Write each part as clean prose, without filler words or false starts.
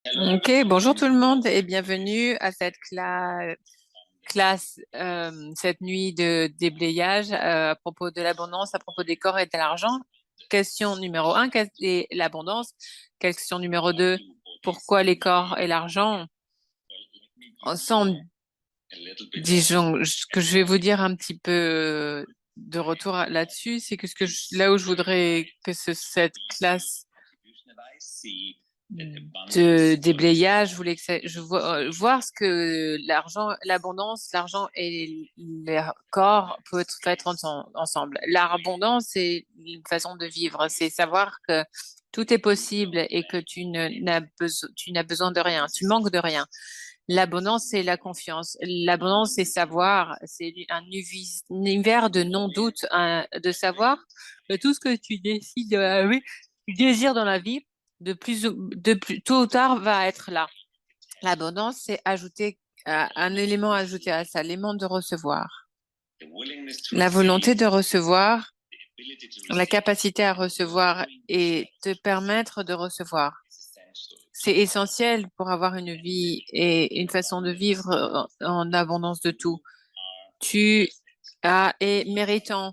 Ok, bonjour tout le monde et bienvenue à cette classe, cette nuit de déblayage à propos de l'abondance, à propos des corps et de l'argent. Question numéro un, quelle est l'abondance? Question numéro deux, pourquoi les corps et l'argent ensemble? Disons que je vais vous dire un petit peu de retour là-dessus, c'est que là où je voudrais que cette classe de déblayage, je voulais je vois, voir ce que l'argent, l'abondance, l'argent et les corps peuvent être ensemble. L'abondance, c'est une façon de vivre, c'est savoir que tout est possible et que tu n'as besoin de rien, tu manques de rien. L'abondance, c'est la confiance. L'abondance, c'est savoir, c'est un univers de non-doute, de savoir que tout ce que tu décides, oui, tu désires dans la vie, de plus tôt ou tard va être là. L'abondance, c'est ajouter un élément ajouté à ça, l'élément de recevoir. La volonté de recevoir, la capacité à recevoir et te permettre de recevoir. C'est essentiel pour avoir une vie et une façon de vivre en abondance de tout. Tu es méritant,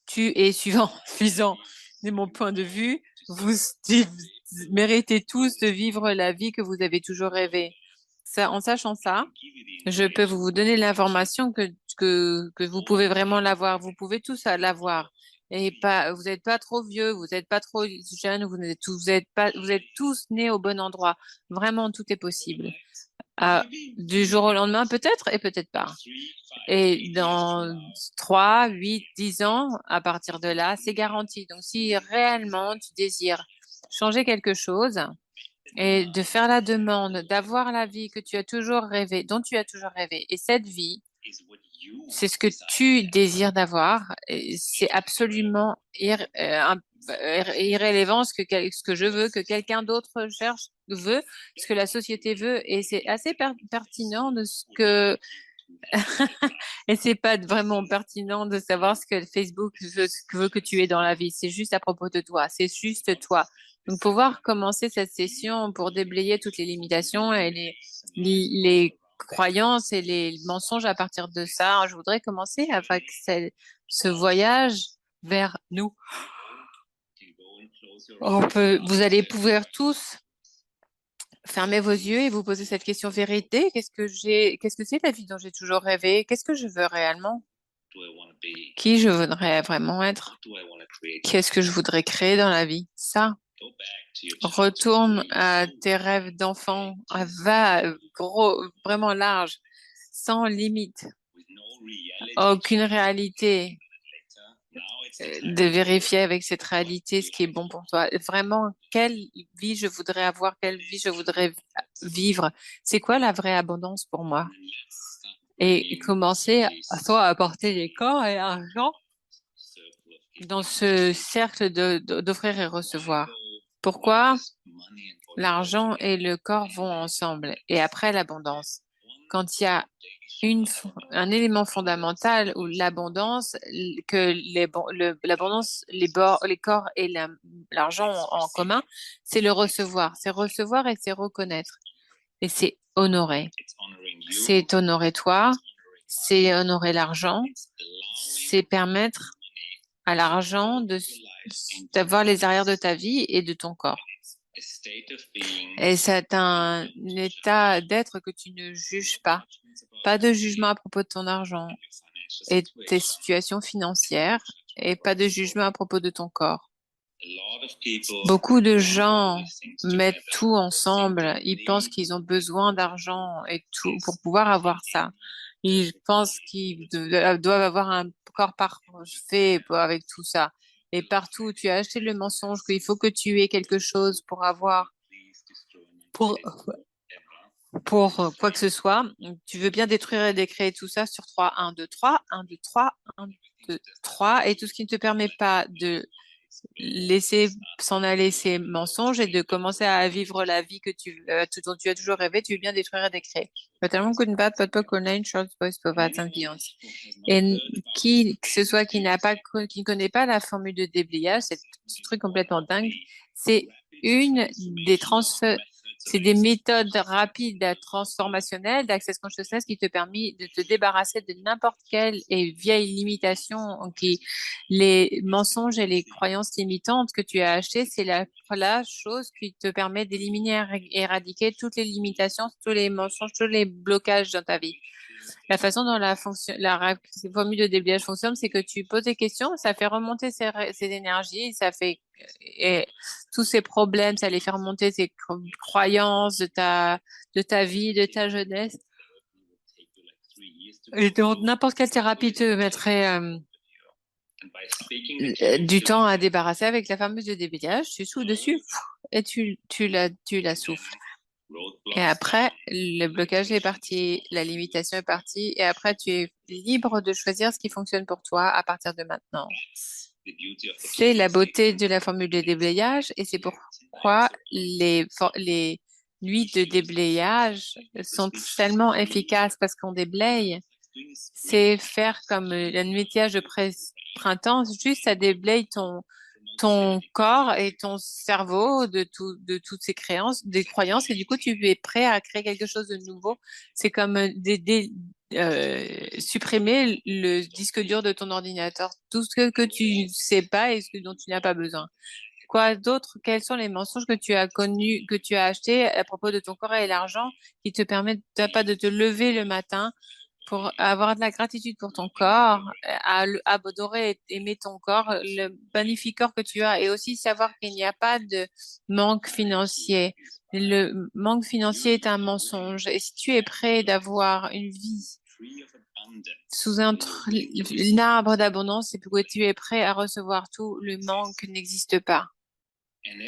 tu es suffisant. De mon point de vue, méritez tous de vivre la vie que vous avez toujours rêvé. Ça, en sachant ça, je peux vous donner l'information que vous pouvez vraiment l'avoir. Vous pouvez tous l'avoir. Et pas, vous n'êtes pas trop vieux, vous n'êtes pas trop jeune, vous êtes tous nés au bon endroit. Vraiment, tout est possible. Du jour au lendemain, peut-être et peut-être pas. Et dans 3, 8, 10 ans, à partir de là, c'est garanti. Donc, si réellement tu désires changer quelque chose et de faire la demande, d'avoir la vie que tu as toujours rêvé, dont tu as toujours rêvé, et cette vie, c'est ce que tu désires d'avoir, et c'est absolument irrélevant ce que je veux, que quelqu'un d'autre cherche, veut, ce que la société veut, et c'est assez pertinent de ce que et c'est pas vraiment pertinent de savoir ce que Facebook veut que tu aies dans la vie. C'est juste à propos de toi. C'est juste toi. Donc, pouvoir commencer cette session pour déblayer toutes les limitations et les croyances et les mensonges à partir de ça, je voudrais commencer avec ce voyage vers nous. Vous allez pouvoir tous fermer vos yeux et vous poser cette question vérité. Qu'est-ce que c'est la vie dont j'ai toujours rêvé? Qu'est-ce que je veux réellement? Qui je voudrais vraiment être? Qu'est-ce que je voudrais créer dans la vie? Ça. Retourne à tes rêves d'enfant. Va gros, vraiment large, sans limite. Aucune réalité. De vérifier avec cette réalité ce qui est bon pour toi. Vraiment, quelle vie je voudrais avoir, quelle vie je voudrais vivre. C'est quoi la vraie abondance pour moi? Et commencer à toi à apporter les corps et l'argent dans ce cercle d'offrir et recevoir. Pourquoi l'argent et le corps vont ensemble et après l'abondance? Quand il y a un élément fondamental où l'abondance, que l'abondance, les corps et l'argent ont en commun, c'est le recevoir. C'est recevoir et c'est reconnaître. Et c'est honorer. C'est honorer toi, c'est honorer l'argent, c'est permettre à l'argent d'avoir les arrières de ta vie et de ton corps. Et c'est un état d'être que tu ne juges pas. Pas de jugement à propos de ton argent et de tes situations financières et pas de jugement à propos de ton corps. Beaucoup de gens mettent tout ensemble. Ils pensent qu'ils ont besoin d'argent et tout pour pouvoir avoir ça. Ils pensent qu'ils doivent avoir un corps parfait avec tout ça. Et partout où tu as acheté le mensonge qu'il faut que tu aies quelque chose pour avoir, pour, pour quoi que ce soit, tu veux bien détruire et décréer tout ça sur 3, 1, 2, 3, 1, 2, 3, 1, 2, 3, et tout ce qui ne te permet pas de laisser s'en aller ces mensonges et de commencer à vivre la vie dont tu as toujours rêvé, tu veux bien détruire et décréer. Totalement good and bad, but book online, short boys, perverts and beyond. Et qui que ce soit qui ne connaît pas la formule de déblayage, c'est ce truc complètement dingue, c'est une des C'est des méthodes rapides, transformationnelles d'Access Consciousness qui te permettent de te débarrasser de n'importe quelle vieille limitation les mensonges et les croyances limitantes que tu as achetées. C'est la chose qui te permet d'éliminer et éradiquer toutes les limitations, tous les mensonges, tous les blocages dans ta vie. La façon dont la formule de déblayage fonctionne, c'est que tu poses des questions, ça fait remonter ces énergies, ça fait et tous ces problèmes, ça les fait remonter tes croyances de ta vie, de ta jeunesse. Et donc, n'importe quelle thérapie te mettrait du temps à débarrasser avec la fameuse de déblayage. Tu souffles dessus et tu la souffles. Et après, le blocage est parti, la limitation est partie, et après, tu es libre de choisir ce qui fonctionne pour toi à partir de maintenant. C'est la beauté de la formule de déblayage, et c'est pourquoi les nuits de déblayage sont tellement efficaces, parce qu'on déblaye. C'est faire comme le nettoyage de printemps, juste ça déblaye ton corps et ton cerveau de toutes ces des croyances, et du coup, tu es prêt à créer quelque chose de nouveau. C'est comme supprimer le disque dur de ton ordinateur, tout ce que tu sais pas et ce dont tu n'as pas besoin. Quoi d'autre? Quels sont les mensonges que tu as connus, que tu as achetés à propos de ton corps et l'argent qui te permettent pas de te lever le matin pour avoir de la gratitude pour ton corps, adorer et aimer ton corps, le magnifique corps que tu as, et aussi savoir qu'il n'y a pas de manque financier. Le manque financier est un mensonge. Et si tu es prêt d'avoir une vie sous un arbre d'abondance, c'est parce que tu es prêt à recevoir tout, le manque n'existe pas. Et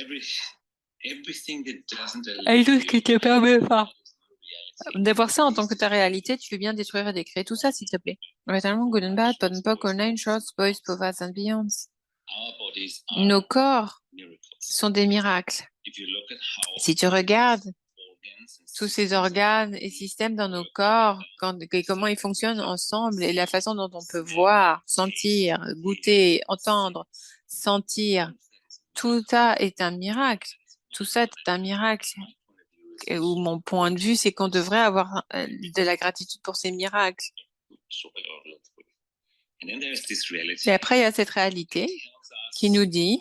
tout ce qui te permet pas d'avoir ça en tant que ta réalité, tu veux bien détruire et décréer tout ça, s'il te plaît. Totalement good and bad, but and poke, nine shorts, boys, povas and beyonds. Nos corps sont des miracles. Si tu regardes tous ces organes et systèmes dans nos corps, et comment ils fonctionnent ensemble, et la façon dont on peut voir, sentir, goûter, entendre, sentir, tout ça est un miracle. Tout ça est un miracle. Où mon point de vue, c'est qu'on devrait avoir de la gratitude pour ces miracles. Et après, il y a cette réalité qui nous dit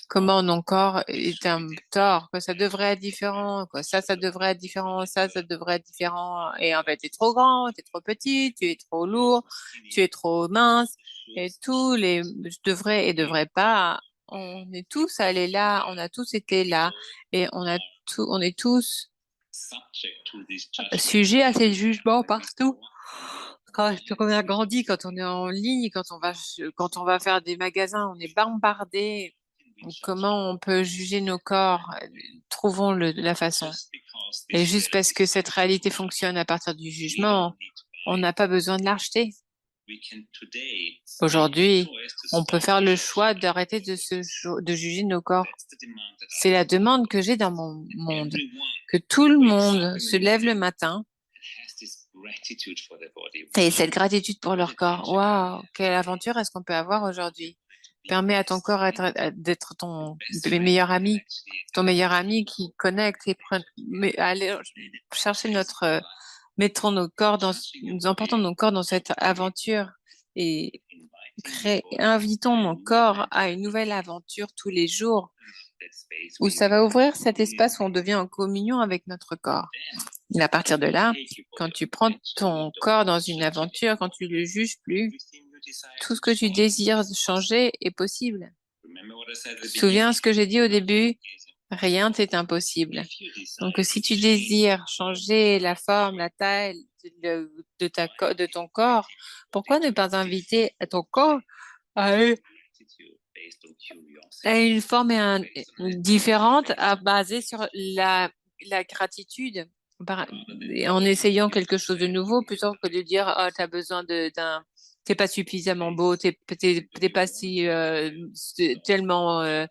comment mon corps est un tort, que ça devrait être différent, que ça devrait être différent, ça devrait être différent. Et en fait, tu es trop grand, tu es trop petit, tu es trop lourd, tu es trop mince. Et tous les je devrais et devrais pas, on est tous allés là, on a tous été là, et on est tous sujets à ces jugements partout. Quand on a grandi, quand on est en ligne, quand on va faire des magasins, on est bombardé. Comment on peut juger nos corps? Trouvons la façon. Et juste parce que cette réalité fonctionne à partir du jugement, on n'a pas besoin de l'acheter. Aujourd'hui, on peut faire le choix d'arrêter de juger nos corps. C'est la demande que j'ai dans mon monde, que tout le monde se lève le matin et cette gratitude pour leur corps. Waouh, quelle aventure est-ce qu'on peut avoir aujourd'hui? Permet à ton corps d'être ton meilleur ami, qui connecte et aller chercher mettons nos corps nous emportons nos corps dans cette aventure et invitons mon corps à une nouvelle aventure tous les jours, où ça va ouvrir cet espace où on devient en communion avec notre corps. Et à partir de là, quand tu prends ton corps dans une aventure, quand tu le juges plus, tout ce que tu désires changer est possible. Souviens ce que j'ai dit au début, rien n'est impossible. Donc, si tu désires changer la forme, la taille de ton corps, pourquoi ne pas inviter ton corps à une forme différente, basée sur la gratitude, en essayant quelque chose de nouveau, plutôt que de dire oh, tu as besoin t'es pas suffisamment beau, t'es pas si tellement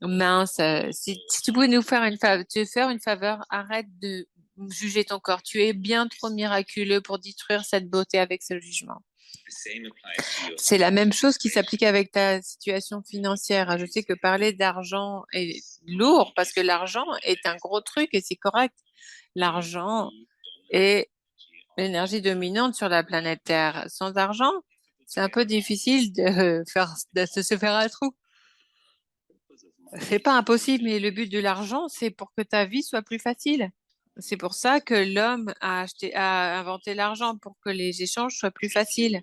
mince. Si tu pouvais nous faire te faire une faveur, arrête de juger ton corps. Tu es bien trop miraculeux pour détruire cette beauté avec ce jugement. C'est la même chose qui s'applique avec ta situation financière. Je sais que parler d'argent est lourd parce que l'argent est un gros truc et c'est correct. L'argent est l'énergie dominante sur la planète Terre. Sans argent, c'est un peu difficile de se faire un trou. C'est pas impossible, mais le but de l'argent, c'est pour que ta vie soit plus facile. C'est pour ça que l'homme a inventé l'argent, pour que les échanges soient plus faciles.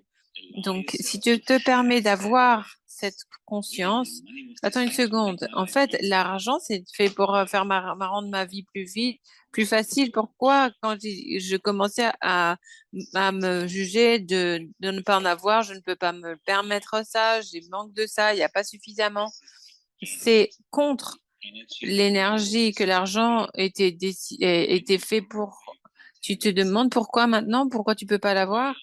Donc, si tu te permets d'avoir cette conscience, attends une seconde. En fait, l'argent, c'est fait pour rendre ma vie plus facile. Pourquoi, quand je commençais à me juger de ne pas en avoir, je ne peux pas me permettre ça, j'ai manque de ça, il n'y a pas suffisamment. C'est contre l'énergie que l'argent était fait pour. Tu te demandes pourquoi maintenant, pourquoi tu peux pas l'avoir?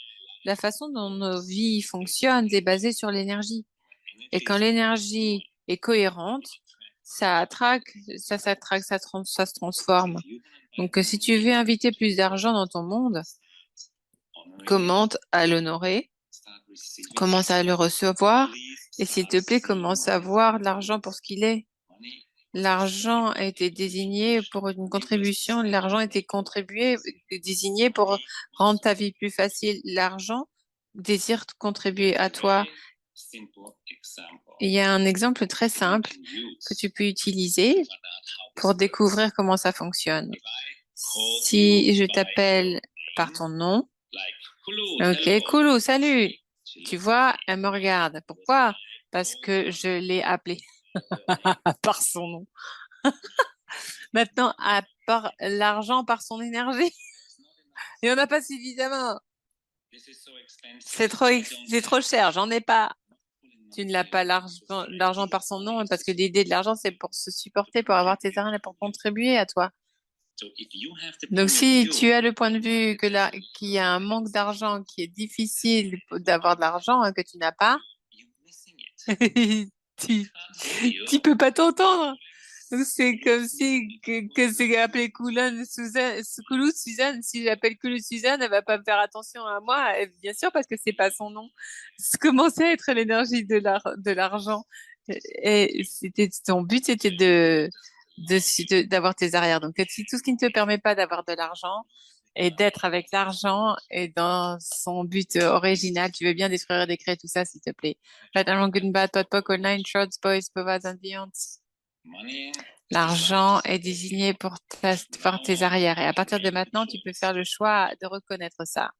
La façon dont nos vies fonctionnent est basée sur l'énergie. Et quand l'énergie est cohérente, ça attraque, ça s'attraque, ça se transforme. Donc, si tu veux inviter plus d'argent dans ton monde, commence à l'honorer, commence à le recevoir, et s'il te plaît, commence à voir l'argent pour ce qu'il est. L'argent a été désigné pour une contribution, l'argent a été désigné pour rendre ta vie plus facile. L'argent désire contribuer à toi. Il y a un exemple très simple que tu peux utiliser pour découvrir comment ça fonctionne. Si je t'appelle par ton nom, ok, Koulou, salut. Tu vois, elle me regarde. Pourquoi? Parce que je l'ai appelée par son nom. Maintenant, à part l'argent, par son énergie, il n'y en a pas suffisamment. C'est trop cher, j'en ai pas. Tu ne l'as pas l'argent par son nom, parce que l'idée de l'argent, c'est pour se supporter, pour avoir tes argent et pour contribuer à toi. Donc, si tu as le point de vue qu'il y a un manque d'argent, qui est difficile d'avoir de l'argent que tu n'as pas, tu peux pas t'entendre. C'est comme si que c'est appelé Koulou Suzanne. Si j'appelle Koulou Suzanne, elle va pas me faire attention à moi. Et bien sûr, parce que c'est pas son nom. Comment à être l'énergie de l'argent. Et ton but, c'était d'avoir tes arrières. Donc, si tout ce qui ne te permet pas d'avoir de l'argent et d'être avec l'argent et dans son but original, tu veux bien détruire et décréer tout ça, s'il te plaît. L'argent est désigné pour tes arrières. Et à partir de maintenant, tu peux faire le choix de reconnaître ça.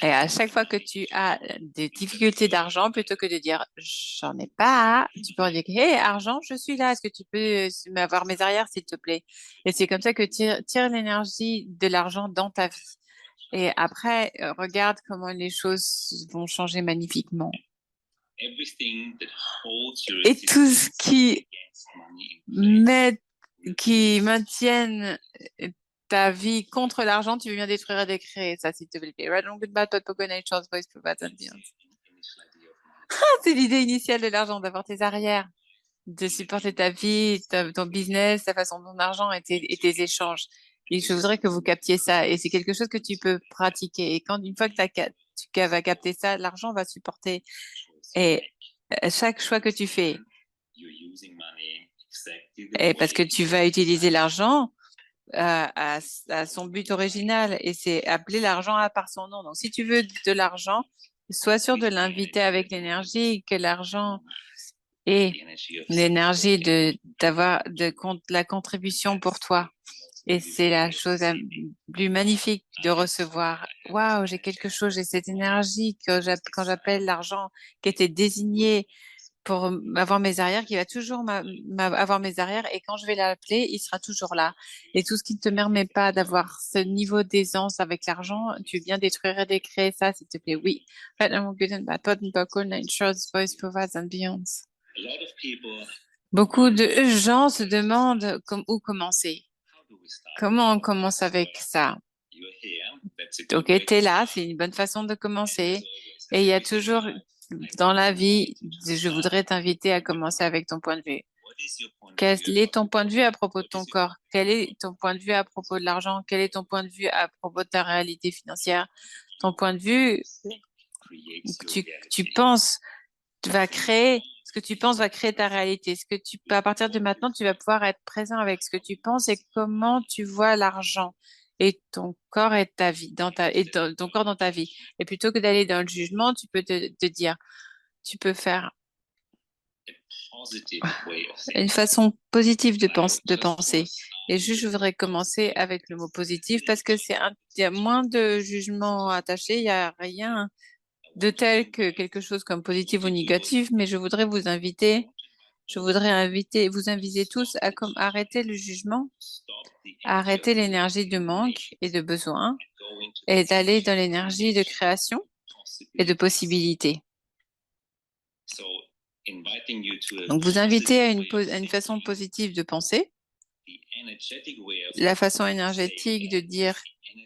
Et à chaque fois que tu as des difficultés d'argent, plutôt que de dire j'en ai pas, tu peux dire hey, argent, je suis là. Est-ce que tu peux m'avoir mes arrières, s'il te plaît? Et c'est comme ça que tire l'énergie de l'argent dans ta vie. Et après, regarde comment les choses vont changer magnifiquement. Et tout ce qui maintiennent ta vie contre l'argent, tu veux bien détruire et décréer ça, s'il te plaît. C'est l'idée initiale de l'argent, d'avoir tes arrières, de supporter ta vie, ton business, ta façon de ton argent et tes échanges. Et je voudrais que vous captiez ça. Et c'est quelque chose que tu peux pratiquer. Et une fois que tu vas capter ça, l'argent va supporter. Et chaque choix que tu fais, et parce que tu vas utiliser l'argent à son but original, et c'est appeler l'argent par son nom. Donc, si tu veux de l'argent, sois sûr de l'inviter avec l'énergie, que l'argent est l'énergie d'avoir la contribution pour toi. Et c'est la chose la plus magnifique de recevoir. Waouh, j'ai quelque chose, j'ai cette énergie quand j'appelle l'argent qui était désigné pour avoir mes arrières, qui va toujours avoir mes arrières. Et quand je vais l'appeler, il sera toujours là. Et tout ce qui ne te permet pas d'avoir ce niveau d'aisance avec l'argent, tu viens détruire et décréer ça, s'il te plaît. Oui. Beaucoup de gens se demandent où commencer. Comment on commence avec ça? Ok, t'es là, c'est une bonne façon de commencer. Et il y a toujours dans la vie, je voudrais t'inviter à commencer avec ton point de vue. Quel est ton point de vue à propos de ton corps? Quel est ton point de vue à propos de l'argent? Quel est ton point de vue à propos de ta réalité financière? ton point de vue, tu penses va créer, ce que tu penses va créer ta réalité. À partir de maintenant, tu vas pouvoir être présent avec ce que tu penses et comment tu vois l'argent et ton corps et ta vie, ton corps dans ta vie. Et plutôt que d'aller dans le jugement, tu peux te dire, tu peux faire une façon positive de penser. Et juste, je voudrais commencer avec le mot positif parce que il y a moins de jugement attaché, il n'y a rien de tel que quelque chose comme positif ou négatif, mais vous inviter tous à arrêter le jugement, à arrêter l'énergie de manque et de besoin et d'aller dans l'énergie de création et de possibilité. Donc, vous invitez à une façon positive de penser, la façon énergétique de dire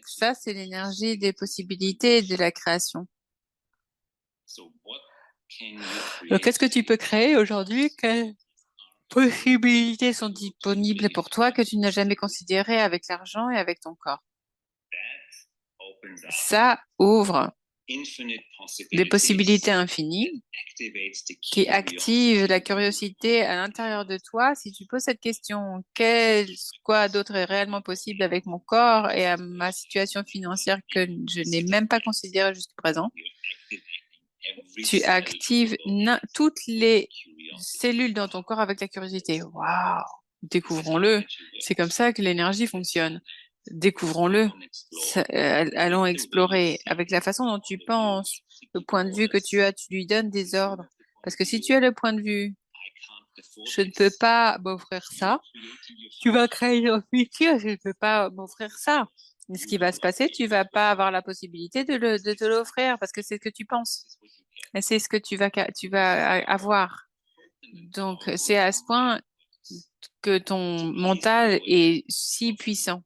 ça, c'est l'énergie des possibilités et de la création. Donc, qu'est-ce que tu peux créer aujourd'hui? Quelles possibilités sont disponibles pour toi que tu n'as jamais considérées avec l'argent et avec ton corps? Ça ouvre des possibilités infinies qui activent la curiosité à l'intérieur de toi. Si tu poses cette question, quoi d'autre est réellement possible avec mon corps et à ma situation financière que je n'ai même pas considérée jusqu'à présent, tu actives toutes les cellules dans ton corps avec la curiosité. Waouh! Découvrons-le. C'est comme ça que l'énergie fonctionne. Découvrons-le. Allons explorer. Avec la façon dont tu penses, le point de vue que tu as, tu lui donnes des ordres. Parce que si tu as le point de vue, je ne peux pas m'offrir ça, tu vas créer un futur, je ne peux pas m'offrir ça. Mais ce qui va se passer, tu vas pas avoir la possibilité de te l'offrir parce que c'est ce que tu penses. Et c'est ce que tu vas avoir. Donc, c'est à ce point que ton mental est si puissant.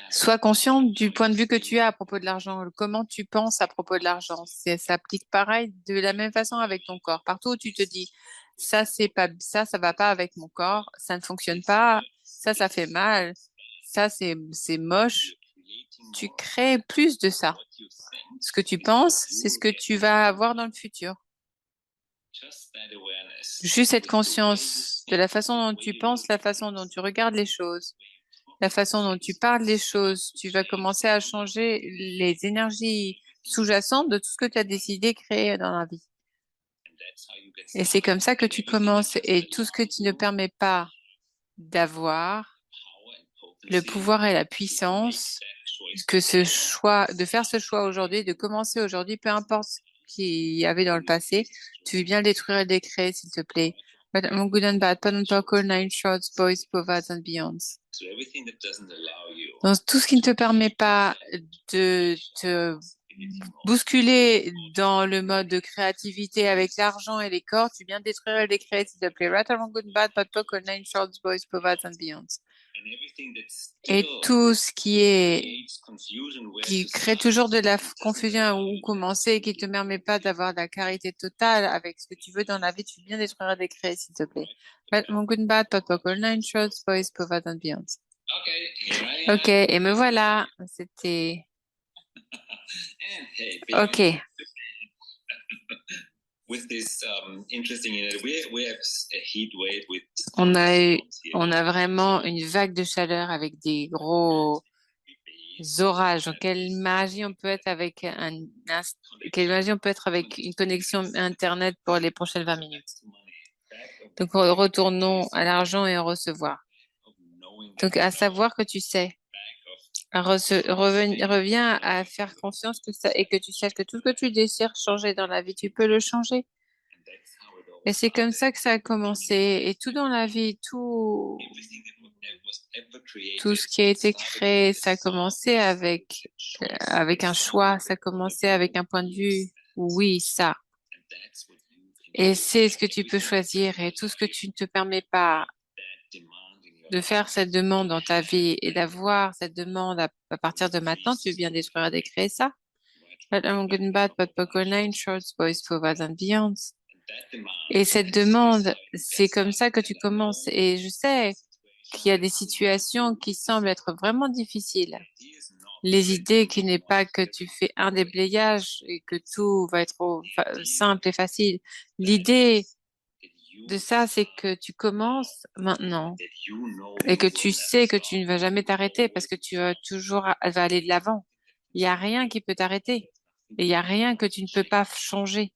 Sois conscient du point de vue que tu as à propos de l'argent, comment tu penses à propos de l'argent. Ça s'applique pareil de la même façon avec ton corps. Partout où tu te dis, ça va pas avec mon corps, ça ne fonctionne pas, ça fait mal, c'est moche. Tu crées plus de ça. Ce que tu penses, c'est ce que tu vas avoir dans le futur. Juste cette conscience de la façon dont tu penses, la façon dont tu regardes les choses, la façon dont tu parles des choses, tu vas commencer à changer les énergies sous-jacentes de tout ce que tu as décidé de créer dans la vie. Et c'est comme ça que tu commences et tout ce que tu ne permets pas d'avoir, le pouvoir et la puissance, de faire ce choix aujourd'hui, de commencer aujourd'hui, peu importe ce qu'il y avait dans le passé, tu veux bien le détruire et le décréer, s'il te plaît. Good and bad, pas nine shorts, boys, povads and beyonds. Donc, tout ce qui ne te permet pas de te bousculer dans le mode de créativité avec l'argent et les corps, tu viens de détruire et le décréer, s'il te plaît. Right, wrong, good and bad, bad talk, nine shorts, boys, povads and beyonds. Et tout ce qui crée toujours de la confusion ou commencer, qui te permet pas d'avoir de la clarité totale avec ce que tu veux dans la vie, tu viens détruire et décréer, s'il te plaît. Right, wrong, good and bad, bad talk, nine shorts, boys, povads and beyonds. Ok, et me voilà. C'était... Ok. On a vraiment une vague de chaleur avec des gros orages. Donc, quelle magie on peut être avec quelle magie on peut être avec une connexion Internet pour les prochaines 20 minutes. Donc, retournons à l'argent et à recevoir. Donc, à savoir que tu sais. Reviens à faire confiance et que tu saches que tout ce que tu désires changer dans la vie, tu peux le changer. Et c'est comme ça que ça a commencé. Et tout dans la vie, tout ce qui a été créé, ça a commencé avec un choix, ça a commencé avec un point de vue. Oui, ça. Et c'est ce que tu peux choisir. Et tout ce que tu ne te permets pas de faire cette demande dans ta vie et d'avoir cette demande à partir de maintenant, tu veux bien détruire et décréer ça. Et cette demande, c'est comme ça que tu commences. Et je sais qu'il y a des situations qui semblent être vraiment difficiles. les idées qui n'est pas que tu fais un déblayage et que tout va être simple et facile. L'idée de ça, c'est que tu commences maintenant et que tu sais que tu ne vas jamais t'arrêter parce que tu vas toujours vas aller de l'avant. Il n'y a rien qui peut t'arrêter et il n'y a rien que tu ne peux pas changer.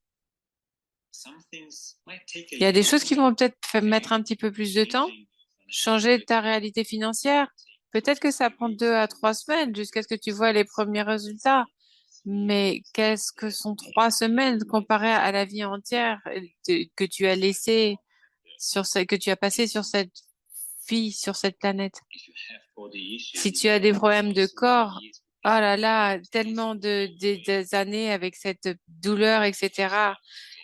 Il y a des choses qui vont peut-être mettre un petit peu plus de temps. Changer ta réalité financière, peut-être que ça prend 2 à 3 semaines jusqu'à ce que tu vois les premiers résultats. Mais qu'est-ce que sont 3 semaines comparé à la vie entière que tu as laissée que tu as passé sur cette vie, sur cette planète? Si tu as des problèmes de corps, oh là là, tellement des années avec cette douleur, etc.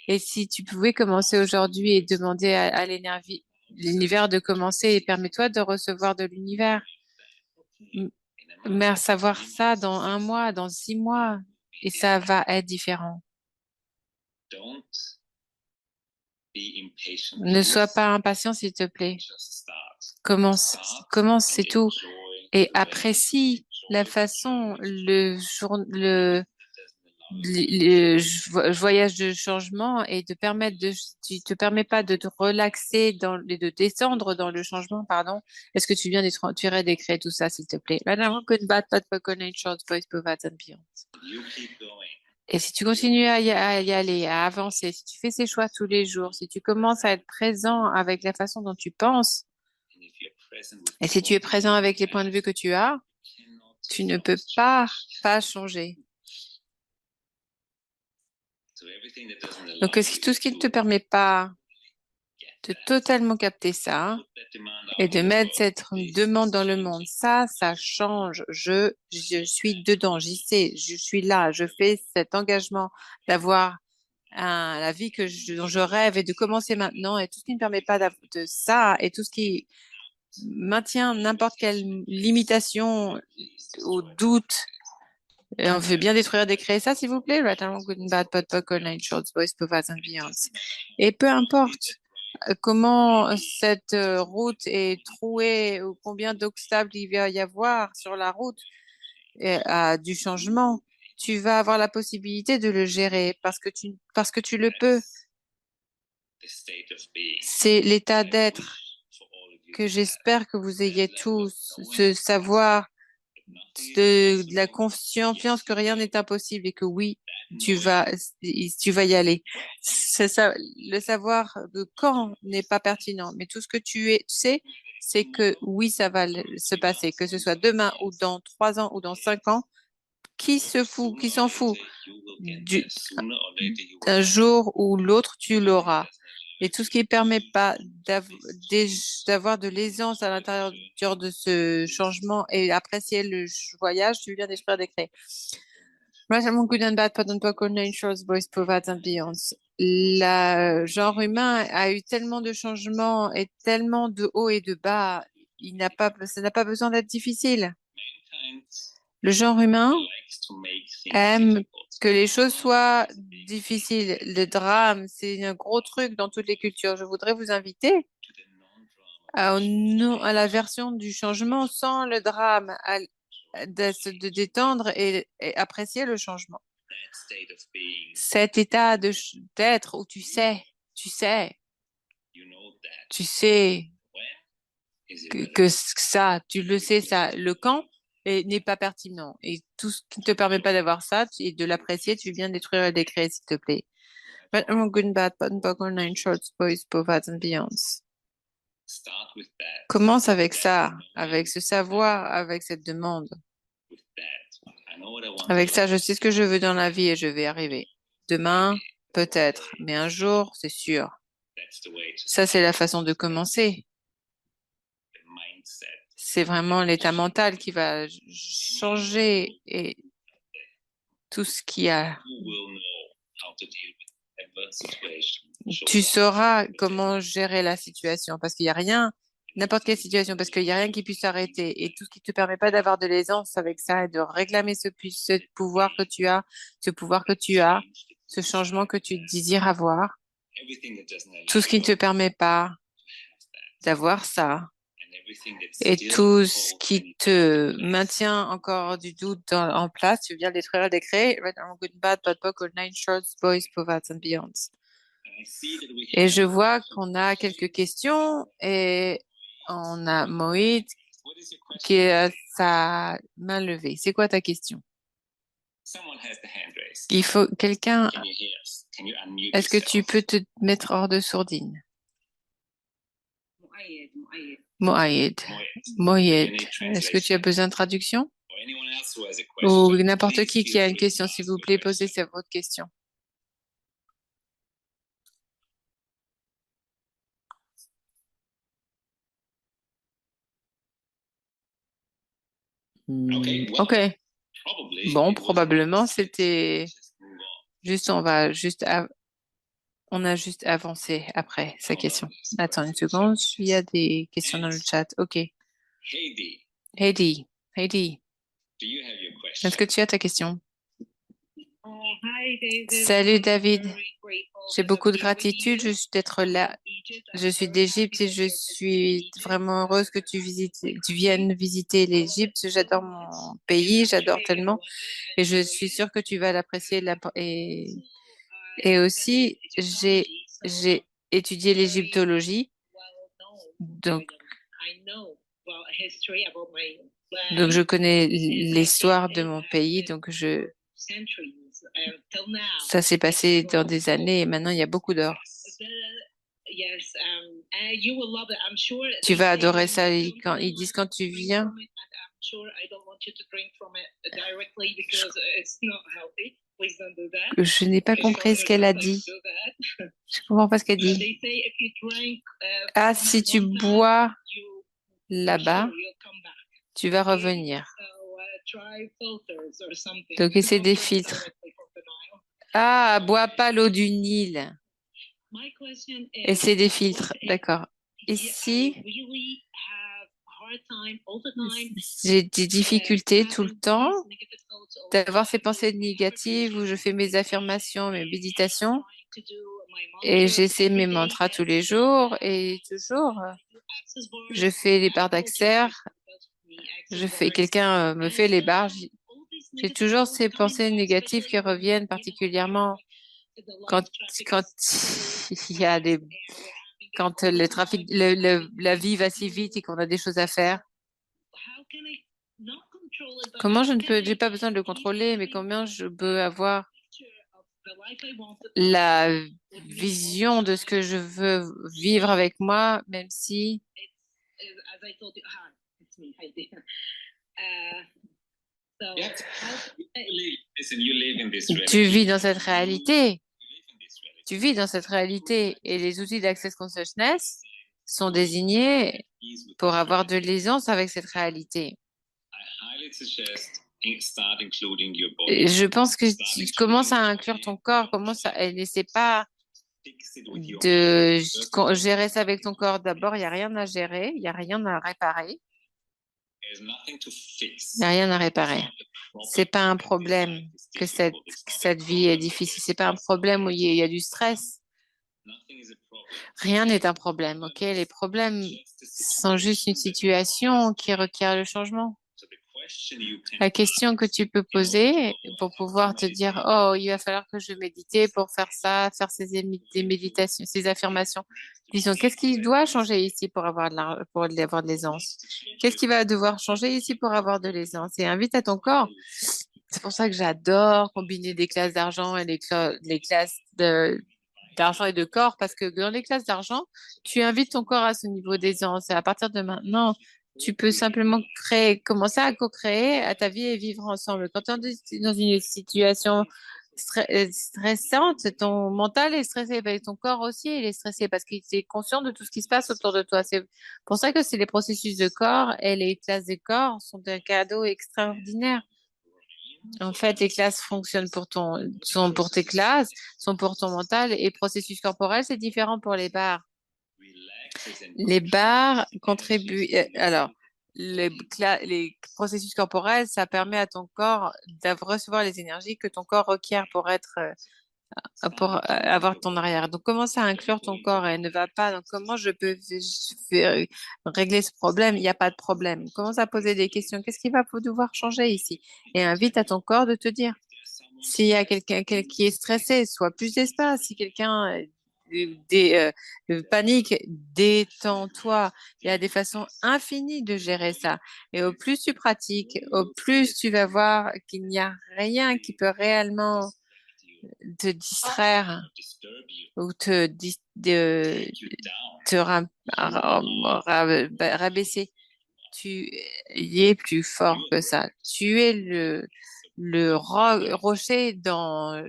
Et si tu pouvais commencer aujourd'hui et demander à l'univers de commencer et permets-toi de recevoir de l'univers. Mais savoir ça dans 1 mois, dans 6 mois, et ça va être différent. Ne sois pas impatient, s'il te plaît. Commence, commence, c'est tout. Et apprécie la façon, le voyage de changement et tu te permets pas de te relaxer et de descendre dans le changement, pardon. Est-ce que tu viens tu irais d'écrire tout ça, s'il te plaît? Et si tu continues à y aller, à avancer, si tu fais ces choix tous les jours, si tu commences à être présent avec la façon dont tu penses, et si tu es présent avec les points de vue que tu as, tu ne peux pas changer. Donc, tout ce qui ne te permet pas de totalement capter ça et de mettre cette demande dans le monde, ça change. Je suis dedans, j'y sais, je suis là, je fais cet engagement d'avoir la vie dont je rêve et de commencer maintenant. Et tout ce qui ne permet pas de ça et tout ce qui maintient n'importe quelle limitation ou doute. Et on veut bien détruire, décréer ça, s'il vous plaît. Right, good and bad, but online, shorts, boys, povas and beyonds. Et peu importe comment cette route est trouée ou combien d'obstacles il va y avoir sur la route du changement, tu vas avoir la possibilité de le gérer parce que tu le peux. C'est l'état d'être que j'espère que vous ayez tous, ce savoir de la confiance que rien n'est impossible et que oui, tu vas y aller. C'est ça, le savoir de quand n'est pas pertinent, mais tout ce que tu sais, c'est que oui, ça va se passer, que ce soit demain ou dans 3 ans ou dans 5 ans. Qui s'en fout d'un jour ou l'autre, tu l'auras. Et tout ce qui ne permet pas d'avoir de l'aisance à l'intérieur de ce changement et apprécier le voyage, tu viens d'espérer d'écrire. Good and bad, not boys, povats and beyonds. Le genre humain a eu tellement de changements et tellement de hauts et de bas. Ça n'a pas besoin d'être difficile. Le genre humain aime que les choses soient difficiles. Le drame, c'est un gros truc dans toutes les cultures. Je voudrais vous inviter à la version du changement sans le drame, de détendre et apprécier le changement. Cet état d'être où tu sais que ça, tu le sais, ça, le quand n'est pas pertinent. Et tout ce qui ne te permet pas d'avoir ça et de l'apprécier, tu viens détruire et décréer, s'il te plaît. Good and bad, nine shorts, boys, povats and beyonds. Commence avec ça, avec ce savoir, avec cette demande. Avec ça, je sais ce que je veux dans la vie et je vais y arriver. Demain, peut-être, mais un jour, c'est sûr. Ça, c'est la façon de commencer. C'est vraiment l'état mental qui va changer et tout ce qu'il y a. Tu sauras comment gérer la situation parce qu'il n'y a rien, n'importe quelle situation, parce qu'il n'y a rien qui puisse s'arrêter. Et tout ce qui ne te permet pas d'avoir de l'aisance avec ça et de réclamer ce pouvoir que tu as, ce changement que tu désires avoir, tout ce qui ne te permet pas d'avoir ça Et tout ce qui te maintient encore du doute en place, tu viens de détruire et décréer. Red Arrow, Good and Bad, Bad Book, Old Nine Shorts, Boys, Povats and Beyonds. Et je vois qu'on a quelques questions et on a Moïd qui a sa main levée. C'est quoi ta question? Il faut quelqu'un. Est-ce que tu peux te mettre hors de sourdine? Moïd. Moïd. Est-ce que tu as besoin de traduction? Ou n'importe qui a une question, s'il vous plaît, posez votre question. OK. Bon, probablement, c'était juste, on a juste avancé après sa question. Attends une seconde, il y a des questions dans le chat. OK. Heidi, est-ce que tu as ta question? Salut David, j'ai beaucoup de gratitude juste d'être là. Je suis d'Égypte et je suis vraiment heureuse que tu viennes visiter l'Égypte. J'adore mon pays, j'adore tellement et je suis sûre que tu vas l'apprécier. Et aussi, j'ai étudié l'égyptologie, donc je connais l'histoire de mon pays, donc ça s'est passé dans des années et maintenant il y a beaucoup d'or. Tu vas adorer ça quand ils disent quand tu viens. Je n'ai pas compris ce qu'elle a dit. Je comprends pas ce qu'elle dit. Ah, si tu bois là-bas, tu vas revenir. Donc, essaie des filtres. Ah, bois pas l'eau du Nil. Essaie des filtres, d'accord. Ici, j'ai des difficultés tout le temps d'avoir ces pensées négatives où je fais mes affirmations, mes méditations et j'essaie mes mantras tous les jours et toujours je fais les barres d'Axer, quelqu'un me fait les barres, j'ai toujours ces pensées négatives qui reviennent particulièrement quand il y a quand le trafic, la vie va si vite et qu'on a des choses à faire. Comment j'ai pas besoin de le contrôler, mais comment je peux avoir la vision de ce que je veux vivre avec moi, même si tu vis dans cette réalité. Tu vis dans cette réalité et les outils d'Access Consciousness sont désignés pour avoir de l'aisance avec cette réalité. Je pense que tu commences à inclure ton corps, et n'essaie pas de gérer ça avec ton corps. D'abord, il n'y a rien à gérer, il n'y a rien à réparer. Il n'y a rien à réparer. C'est pas un problème que cette vie est difficile. C'est pas un problème où il y a du stress. Rien n'est un problème, ok? Les problèmes sont juste une situation qui requiert le changement. La question que tu peux poser pour pouvoir te dire, oh, il va falloir que je médite pour faire ça, faire des méditations, ces affirmations. Disons, qu'est-ce qui doit changer ici pour avoir de l'aisance? Qu'est-ce qui va devoir changer ici pour avoir de l'aisance? Et invite à ton corps. C'est pour ça que j'adore combiner des classes d'argent et les classes d'argent et de corps, parce que dans les classes d'argent, tu invites ton corps à ce niveau d'aisance. Et à partir de maintenant, tu peux simplement commencer à co-créer à ta vie et vivre ensemble. Quand tu es dans une situation stressante, ton mental est stressé, ben, ton corps aussi il est stressé parce qu'il est conscient de tout ce qui se passe autour de toi. C'est pour ça que c'est les processus de corps et les classes de corps sont un cadeau extraordinaire. En fait, les classes fonctionnent sont pour tes classes, sont pour ton mental et processus corporel, c'est différent pour les barres. Les barres contribuent, alors, les processus corporels, ça permet à ton corps de recevoir les énergies que ton corps requiert pour être pour avoir ton arrière. Donc, commence à inclure ton corps et ne va pas. Donc, comment je peux régler ce problème? Il n'y a pas de problème. Commence à poser des questions. Qu'est-ce qui va devoir changer ici? Et invite à ton corps de te dire. S'il y a quelqu'un qui est stressé, sois plus d'espace. Si quelqu'un panique, détends-toi. Il y a des façons infinies de gérer ça. Et au plus tu pratiques, au plus tu vas voir qu'il n'y a rien qui peut réellement te distraire ou te rabaisser. Tu y es plus fort que ça. Tu es le rocher dans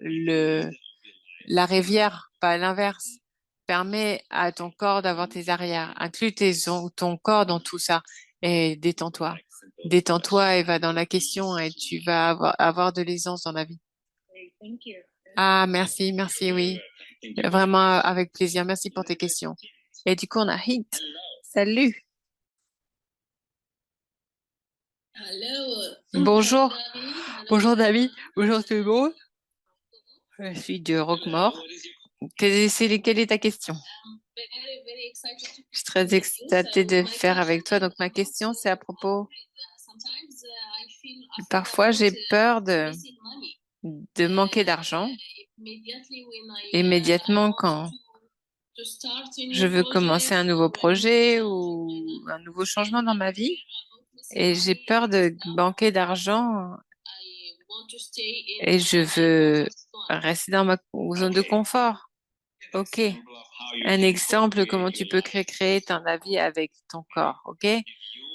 la rivière, pas l'inverse. Permets à ton corps d'avoir tes arrières. Inclus ton corps dans tout ça et détends-toi. Détends-toi et va dans la question et tu vas avoir de l'aisance dans la vie. Ah, merci, merci, oui. Vraiment avec plaisir. Merci pour tes questions. Et du coup, on a Hint. Salut. Bonjour. Bonjour, David. Bonjour, tout le monde. Je suis de Roquemort. Quelle est ta question? Je suis très excitée de faire avec toi. Donc, ma question, c'est à propos. Parfois, j'ai peur de manquer d'argent. Immédiatement, quand je veux commencer un nouveau projet ou un nouveau changement dans ma vie, et j'ai peur de manquer d'argent et je veux rester dans ma zone de confort. OK. Un exemple, comment tu peux créer ton avis avec ton corps. OK?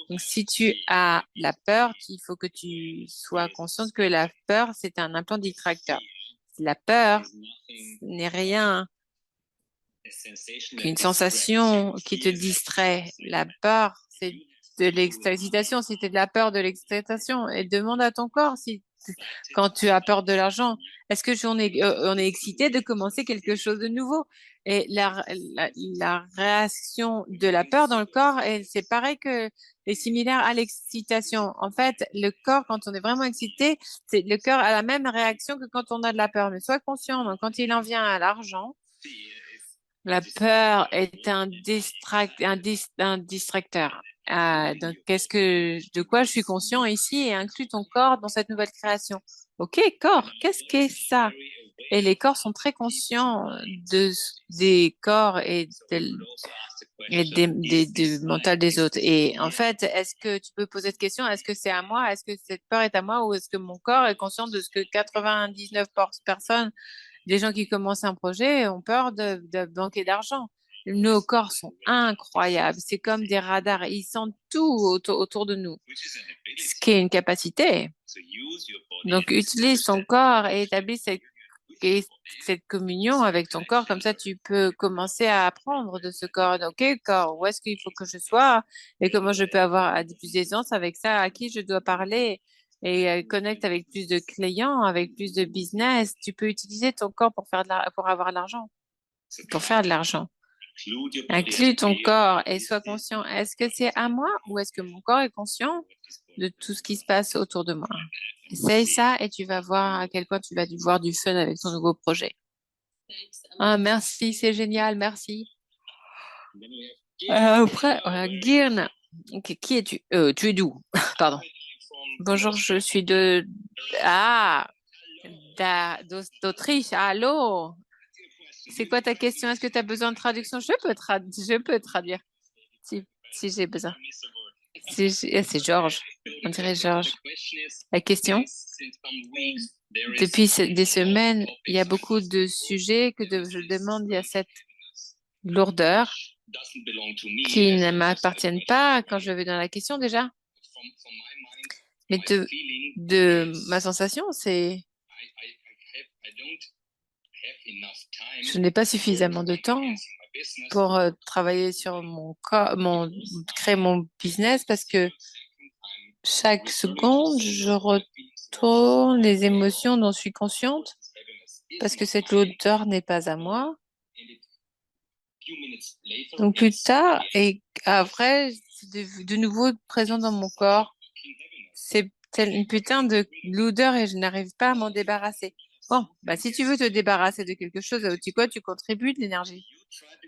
Donc, si tu as la peur, il faut que tu sois consciente que la peur, c'est un implant distracteur. La peur n'est rien qu'une sensation qui te distrait. La peur, c'est de l'excitation. Si tu de la peur, de l'excitation, et demande à ton corps si quand tu as peur de l'argent, est-ce que on est excité de commencer quelque chose de nouveau? Et la réaction de la peur dans le corps, c'est pareil que est similaire à l'excitation. En fait, le corps, quand on est vraiment excité, le cœur a la même réaction que quand on a de la peur. Mais sois conscient, donc, quand il en vient à l'argent, la peur est un distracteur. Donc, de quoi je suis conscient ici et inclus ton corps dans cette nouvelle création. Ok, corps, qu'est-ce que ça? Et les corps sont très conscients des corps et du mental des autres. Et en fait, est-ce que tu peux poser cette question? Est-ce que c'est à moi? Est-ce que cette peur est à moi ou est-ce que mon corps est conscient de ce que 99 personnes, les gens qui commencent un projet, ont peur de manquer d'argent? Nos corps sont incroyables. C'est comme des radars. Ils sentent tout autour de nous, ce qui est une capacité. Donc, utilise ton corps et établis cette communion avec ton corps. Comme ça, tu peux commencer à apprendre de ce corps. OK, corps, où est-ce qu'il faut que je sois et comment je peux avoir plus d'aisance avec ça, à qui je dois parler et connecte avec plus de clients, avec plus de business. Tu peux utiliser ton corps pour avoir de l'argent, pour faire de l'argent. Inclus ton corps et sois conscient. Est-ce que c'est à moi ou est-ce que mon corps est conscient de tout ce qui se passe autour de moi? Essaye ça et tu vas voir à quel point tu vas voir du fun avec ton nouveau projet. Ah, merci, c'est génial, merci. Après, Guirne, qui es-tu? Tu es d'où? Pardon. Bonjour, je suis d'Autriche. Allô? C'est quoi ta question? Est-ce que tu as besoin de traduction? Je peux traduire si j'ai besoin. C'est Georges. On dirait Georges. La question? Depuis des semaines, il y a beaucoup de sujets je demande, il y a cette lourdeur qui ne m'appartiennent pas quand je vais dans la question déjà. Mais de ma sensation, c'est je n'ai pas suffisamment de temps pour travailler sur créer mon business parce que chaque seconde, je retourne les émotions dont je suis consciente parce que cette lourdeur n'est pas à moi. Donc plus tard, et après, c'est de nouveau présent dans mon corps. C'est une putain de lourdeur et je n'arrive pas à m'en débarrasser. Bon, bah, si tu veux te débarrasser de quelque chose, tu contribues de l'énergie.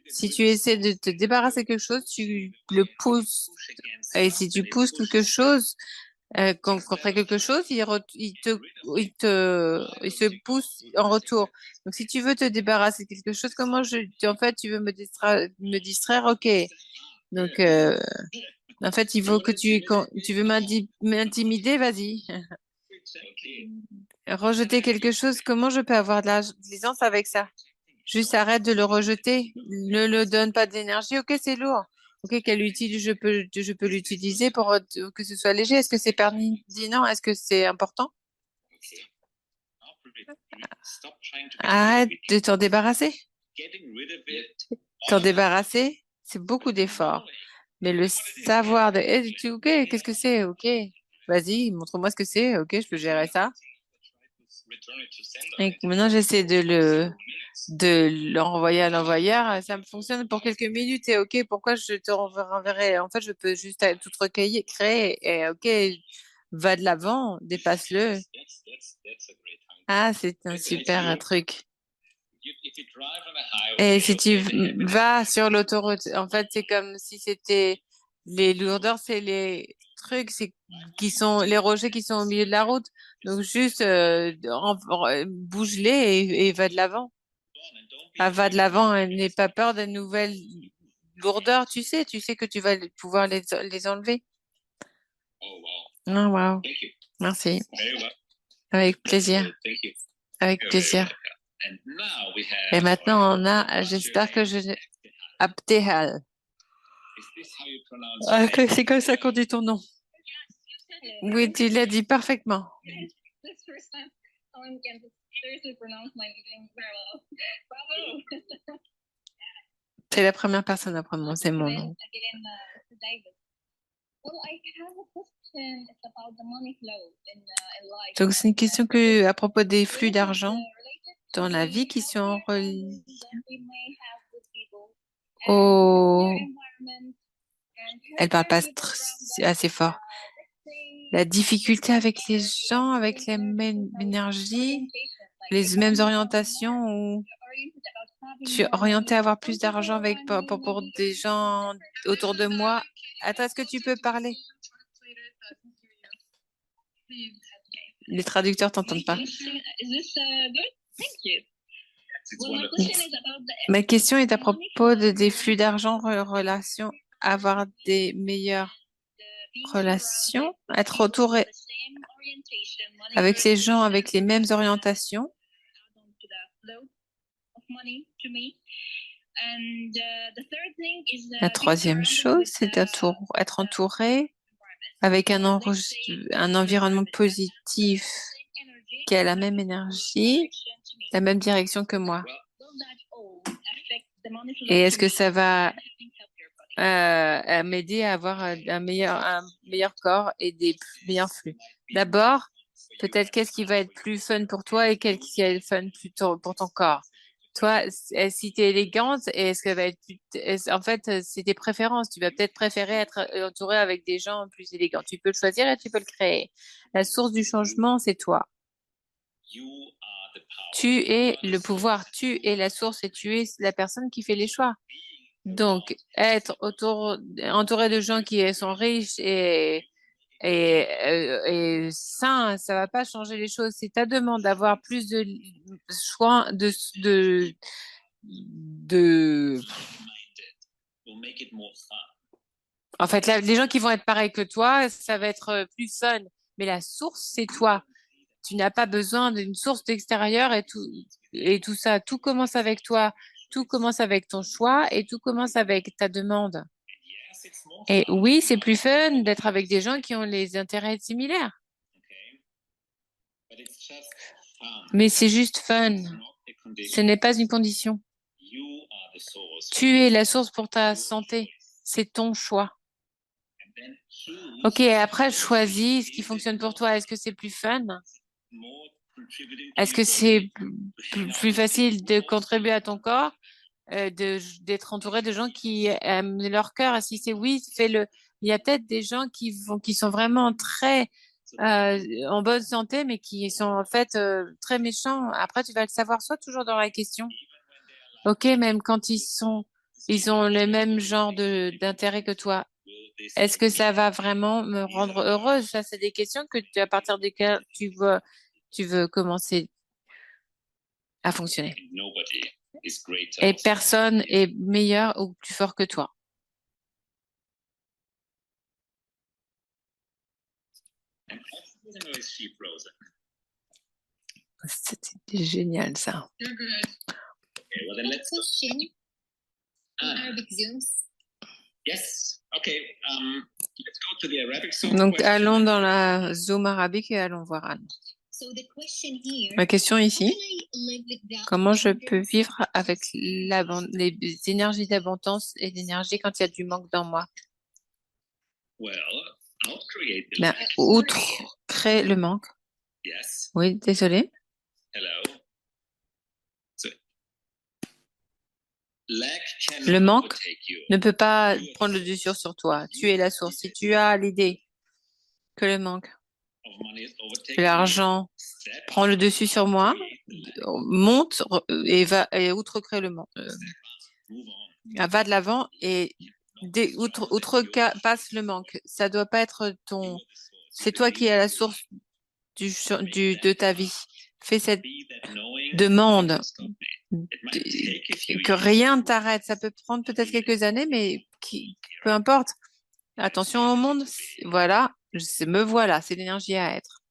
Si tu essaies de te débarrasser de quelque chose, tu le pousses. Et si tu pousses quelque chose, contre quelque chose, il se pousse en retour. Donc, si tu veux te débarrasser de quelque chose, en fait, tu veux me distraire, ok. Donc, en fait, il faut que tu veux m'intimider, vas-y. Rejeter quelque chose, comment je peux avoir de la licence avec ça? Juste arrête de le rejeter. Ne le donne pas d'énergie. Ok, c'est lourd. Ok, je peux l'utiliser pour que ce soit léger. Est-ce que c'est pertinent? Est-ce que c'est important? Arrête de t'en débarrasser. T'en débarrasser, c'est beaucoup d'efforts. Mais le savoir de, ok, qu'est-ce que c'est? Ok, vas-y, montre-moi ce que c'est. Ok, je peux gérer ça. Et maintenant, j'essaie de l'envoyer à l'envoyeur. Ça me fonctionne pour quelques minutes et ok, pourquoi je te renverrai? En fait, je peux juste tout recueillir, créer et ok, va de l'avant, dépasse-le. Ah, c'est un super truc. Et si tu vas sur l'autoroute, en fait, c'est comme si c'était les lourdeurs, c'est les trucs, qui sont les rochers qui sont au milieu de la route. Donc juste bouge-les et va de l'avant. Ah, va de l'avant et n'aie pas peur de nouvelles lourdeurs. Tu sais que tu vas pouvoir les enlever. Oh, wow. Merci. Avec plaisir. Avec plaisir. Et maintenant, j'espère que Abdehal. Ah, c'est comme ça qu'on dit ton nom. Oui, tu l'as dit parfaitement. C'est la première personne à prononcer mon nom. Donc, c'est une question à propos des flux d'argent dans la vie qui sont reliés au... Elle parle pas assez fort. La difficulté avec les gens, avec les mêmes énergies, les mêmes orientations, ou tu es orienté à avoir plus d'argent pour des gens autour de moi. Attends, est-ce que tu peux parler? Les traducteurs t'entendent pas. Ma question est à propos des flux d'argent, relations, avoir des meilleures relations, être entouré avec les gens avec les mêmes orientations. La troisième chose, c'est être entouré avec un environnement positif qui a la même énergie, la même direction que moi. Et est-ce que ça va m'aider à avoir un meilleur corps et des meilleurs flux? D'abord, peut-être qu'est-ce qui va être plus fun pour toi et qu'est-ce qui va être fun pour ton corps? Toi, si tu es élégante, est-ce que va être en fait, c'est tes préférences. Tu vas peut-être préférer être entouré avec des gens plus élégants. Tu peux le choisir et tu peux le créer. La source du changement, c'est toi. Tu es le pouvoir, tu es la source et tu es la personne qui fait les choix. Donc, être entouré de gens qui sont riches et sains, ça va pas changer les choses. C'est ta demande d'avoir plus de choix, de... En fait, les gens qui vont être pareils que toi, ça va être plus fun. Mais la source, c'est toi. Tu n'as pas besoin d'une source extérieure et tout ça. Tout commence avec toi. Tout commence avec ton choix et tout commence avec ta demande. Et oui, c'est plus fun d'être avec des gens qui ont les intérêts similaires. Mais c'est juste fun. Ce n'est pas une condition. Tu es la source pour ta santé. C'est ton choix. Ok, après, choisis ce qui fonctionne pour toi. Est-ce que c'est plus fun? Est-ce que c'est plus facile de contribuer à ton corps, d'être entouré de gens qui aiment leur cœur? Et si c'est oui, fais-le. Il y a peut-être des gens qui sont vraiment très en bonne santé, mais qui sont en fait très méchants. Après, tu vas le savoir soit toujours dans la question. Ok, même quand ils ont le même genre d'intérêt que toi. Est-ce que ça va vraiment me rendre heureuse? Ça, c'est des questions à partir desquelles tu veux commencer à fonctionner. Et personne est meilleur ou plus fort que toi. C'était génial, ça. Donc, allons dans la Zoom arabique et allons voir Anne. Ma question ici, comment je peux vivre avec les énergies d'abondance et d'énergie quand il y a du manque dans moi? Ben, outre créer le manque. Oui, désolé. Le manque ne peut pas prendre le dessus sur toi. Tu es la source. Si tu as l'idée que le manque, que l'argent prend le dessus sur moi, monte et va et outrecrée le manque. Va de l'avant et passe le manque. Ça doit pas être c'est toi qui es la source de ta vie. Fais cette demande que rien ne t'arrête. Ça peut prendre peut-être quelques années, mais peu importe. Attention au monde. Voilà, me voilà. C'est l'énergie à être.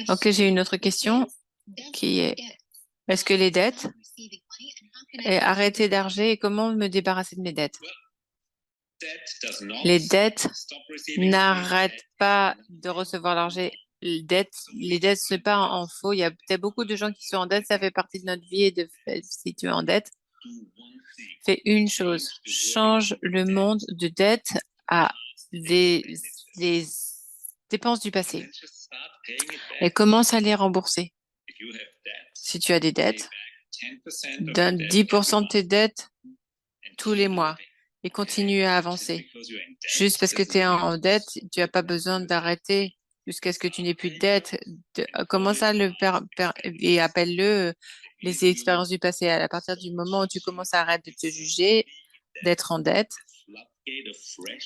Ok, j'ai une autre question qui est est-ce que les dettes et arrêter d'argent et comment me débarrasser de mes dettes? Les dettes n'arrêtent pas de recevoir l'argent. Les dettes, c'est pas en faux. Il y a peut-être beaucoup de gens qui sont en dette. Ça fait partie de notre vie et si tu es en dette, fais une chose. Change le monde de dette à des dépenses du passé et commence à les rembourser. Si tu as des dettes, donne 10% de tes dettes tous les mois et continue à avancer. Juste parce que tu es en dette, tu n'as pas besoin d'arrêter jusqu'à ce que tu n'aies plus de dette. Commence à le faire et appelle-le les expériences du passé. À partir du moment où tu commences à arrêter de te juger, d'être en dette,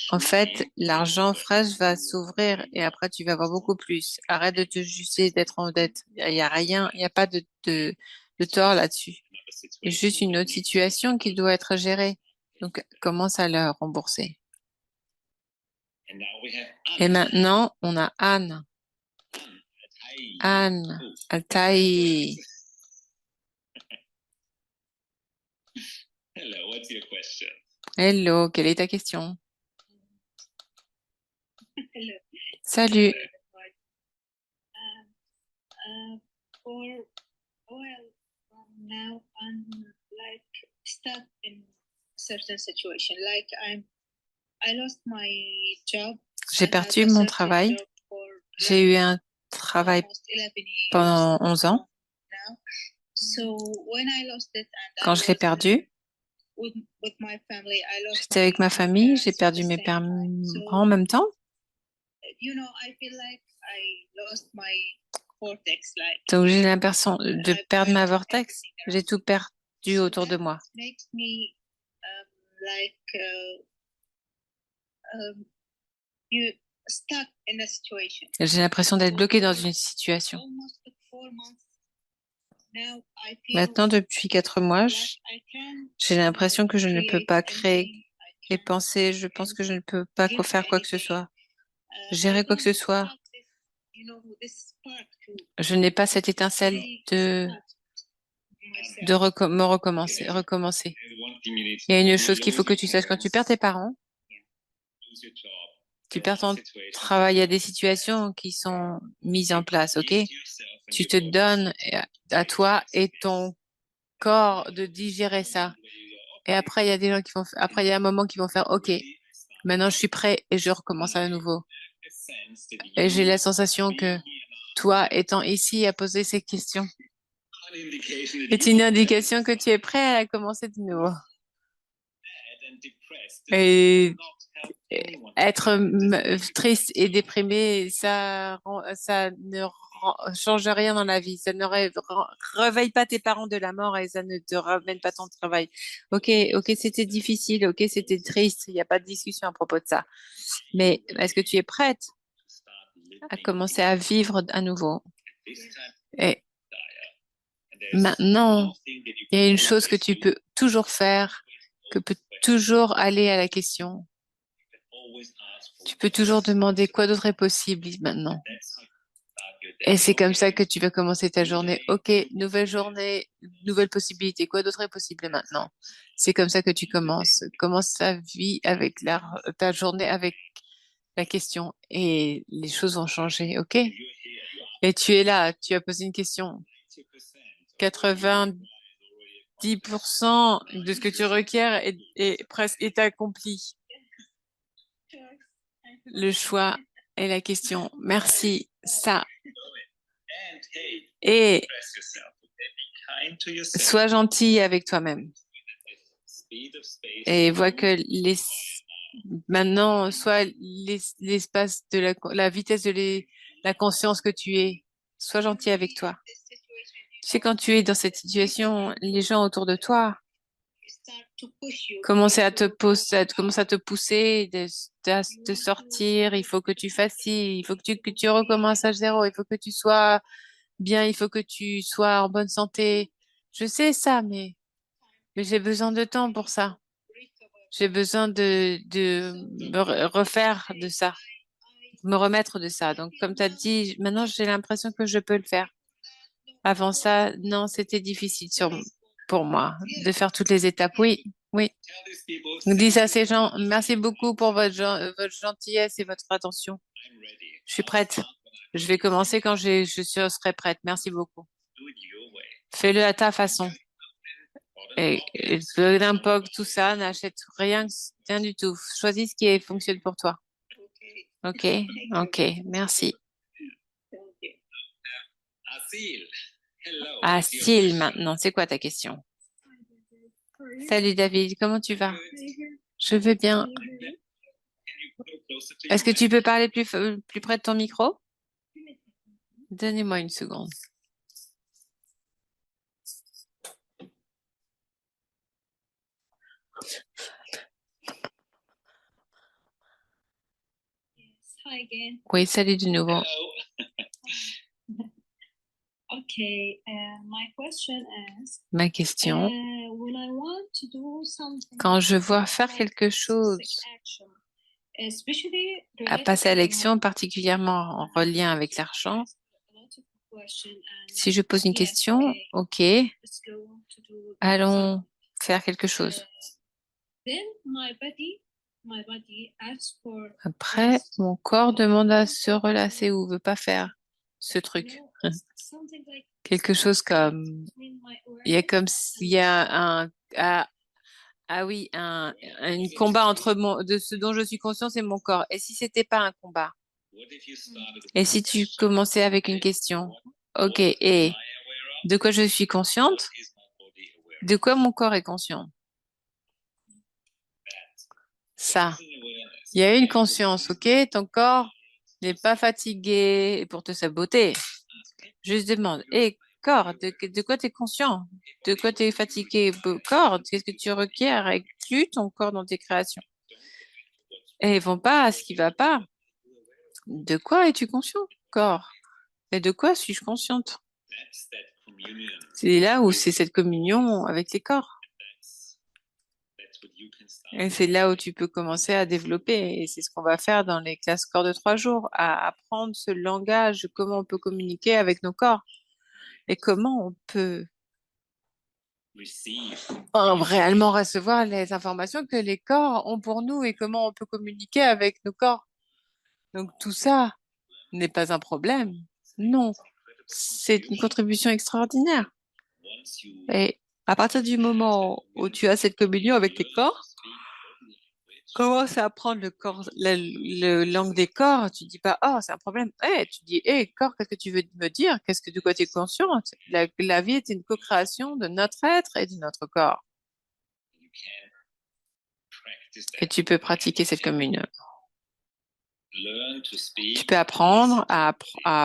en fait, l'argent fraîche va s'ouvrir et après tu vas avoir beaucoup plus. Arrête de te juger d'être en dette. Il n'y a rien, il n'y a pas de tort là-dessus. C'est juste une autre situation qui doit être gérée. Donc, commence à le rembourser. Et maintenant, on a Anne. Anne, Altaï. Hello, quelle est ta question? Salut. J'ai perdu mon travail. J'ai eu un travail pendant 11 ans. Quand je l'ai perdu, j'étais avec ma famille, j'ai perdu mes parents en même temps. Donc j'ai l'impression de perdre ma vortex. J'ai tout perdu autour de moi. J'ai l'impression d'être bloquée dans une situation. Maintenant, depuis 4 mois, j'ai l'impression que je ne peux pas créer et penser. Je pense que je ne peux pas faire quoi que ce soit. Gérer quoi que ce soit. Je n'ai pas cette étincelle de recommencer. Il y a une chose qu'il faut que tu saches. Quand tu perds tes parents, tu perds ton travail. Il y a des situations qui sont mises en place, ok? Tu te donnes à toi et ton corps de digérer ça. Et après, il y a des gens après, il y a un moment qui vont faire, OK, maintenant je suis prêt et je recommence à nouveau. Et j'ai la sensation que toi, étant ici à poser ces questions, est une indication que tu es prêt à commencer de nouveau. Et Être triste et déprimé, ça ne change rien dans la vie. Ça ne réveille pas tes parents de la mort et ça ne te ramène pas ton travail. Ok, ok, c'était difficile, ok, c'était triste. Il n'y a pas de discussion à propos de ça. Mais est-ce que tu es prête à commencer à vivre à nouveau? Et maintenant, il y a une chose que tu peux toujours faire, que peut toujours aller à la question. Tu peux toujours demander quoi d'autre est possible maintenant. Et c'est comme ça que tu vas commencer ta journée. Ok, nouvelle journée, nouvelle possibilité. Quoi d'autre est possible maintenant? C'est comme ça que tu commences. Commence ta vie avec ta journée avec la question et les choses vont changer. Ok? Et tu es là, tu as posé une question. 90% de ce que tu requiers est accompli. Le choix et la question. Merci. Ça. Et sois gentil avec toi-même. Et vois que maintenant, soit l'espace de la vitesse de la conscience que tu es. Sois gentil avec toi. Tu sais, quand tu es dans cette situation, les gens autour de toi commencent à te pousser de sortir. Il faut que tu fasses ci, il faut que tu recommences à zéro, il faut que tu sois bien, il faut que tu sois en bonne santé. Je sais ça, mais j'ai besoin de temps pour ça. J'ai besoin de me refaire de ça, me remettre de ça. Donc, comme tu as dit, maintenant j'ai l'impression que je peux le faire. Avant ça, non, c'était difficile pour moi de faire toutes les étapes. Oui, oui. Dis à ces gens, merci beaucoup pour votre gentillesse et votre attention. Je suis prête. Je vais commencer quand serai prête. Merci beaucoup. Fais-le à ta façon. Et n'importe tout ça, n'achète rien, rien du tout. Choisis ce qui fonctionne pour toi. Ok, ok, merci. Asil, maintenant, c'est quoi ta question? Salut David, comment tu vas? Je vais bien. Est-ce que tu peux parler plus près de ton micro? Donnez-moi une seconde. Oui, salut de nouveau. Ma question, quand je vois faire quelque chose, à passer à l'action, particulièrement en relien avec l'argent, si je pose une question, ok, allons faire quelque chose. Après, mon corps demande à se relâcher ou veut pas faire ce truc. Quelque chose comme, il y a comme s'il y a oui, un combat de ce dont je suis consciente et mon corps. Et si c'était pas un combat? Et si tu commençais avec une question? Ok, et de quoi je suis consciente? De quoi mon corps est conscient? Ça. Il y a une conscience, ok? Ton corps n'est pas fatigué pour te saboter. Juste demande, hé, corps, de quoi tu es conscient? De quoi tu es fatigué? Corps, qu'est-ce que tu requiers? Inclus ton corps dans tes créations. Et ils vont pas à ce qui va pas. De quoi es-tu conscient, corps? Et de quoi suis-je consciente? C'est là où c'est cette communion avec les corps. Et c'est là où tu peux commencer à développer. Et c'est ce qu'on va faire dans les classes corps de 3 jours, à apprendre ce langage, comment on peut communiquer avec nos corps et comment on peut réellement recevoir les informations que les corps ont pour nous et comment on peut communiquer avec nos corps. Donc tout ça n'est pas un problème. Non, c'est une contribution extraordinaire. Et à partir du moment où tu as cette communion avec tes corps, commence à apprendre le langue des corps. Tu dis pas, oh, c'est un problème. Tu dis, corps, qu'est-ce que tu veux me dire? De quoi tu es consciente? La vie est une co-création de notre être et de notre corps. que tu peux pratiquer cette communion. Tu peux apprendre à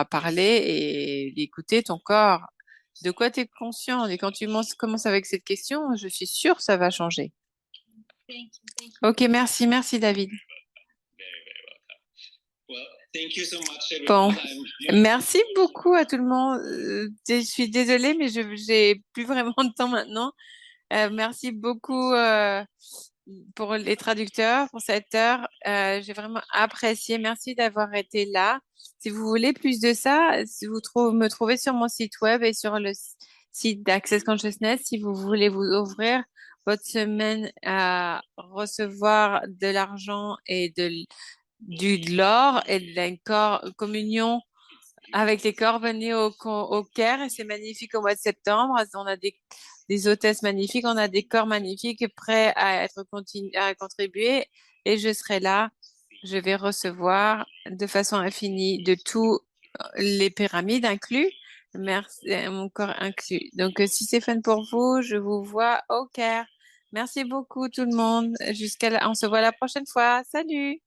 parler et écouter ton corps. De quoi tu es conscient? Et quand tu commences avec cette question, je suis sûre que ça va changer. Ok, merci, merci David. Bon, merci beaucoup à tout le monde. Je suis désolée, mais je n'ai plus vraiment de temps maintenant. Merci beaucoup pour les traducteurs, pour cette heure. J'ai vraiment apprécié. Merci d'avoir été là. Si vous voulez plus de ça, si vous me trouvez sur mon site web et sur le site d'Access Consciousness, si vous voulez vous ouvrir votre semaine à recevoir de l'argent et de l'or et de la communion avec les corps, venez au Caire et c'est magnifique au mois de septembre. On a des hôtesses magnifiques, on a des corps magnifiques prêts à à contribuer et je serai là. Je vais recevoir de façon infinie de tous les pyramides inclus. Merci, mon corps inclus. Donc, si c'est fun pour vous, je vous vois au Caire. Merci beaucoup tout le monde. On se voit la prochaine fois. Salut!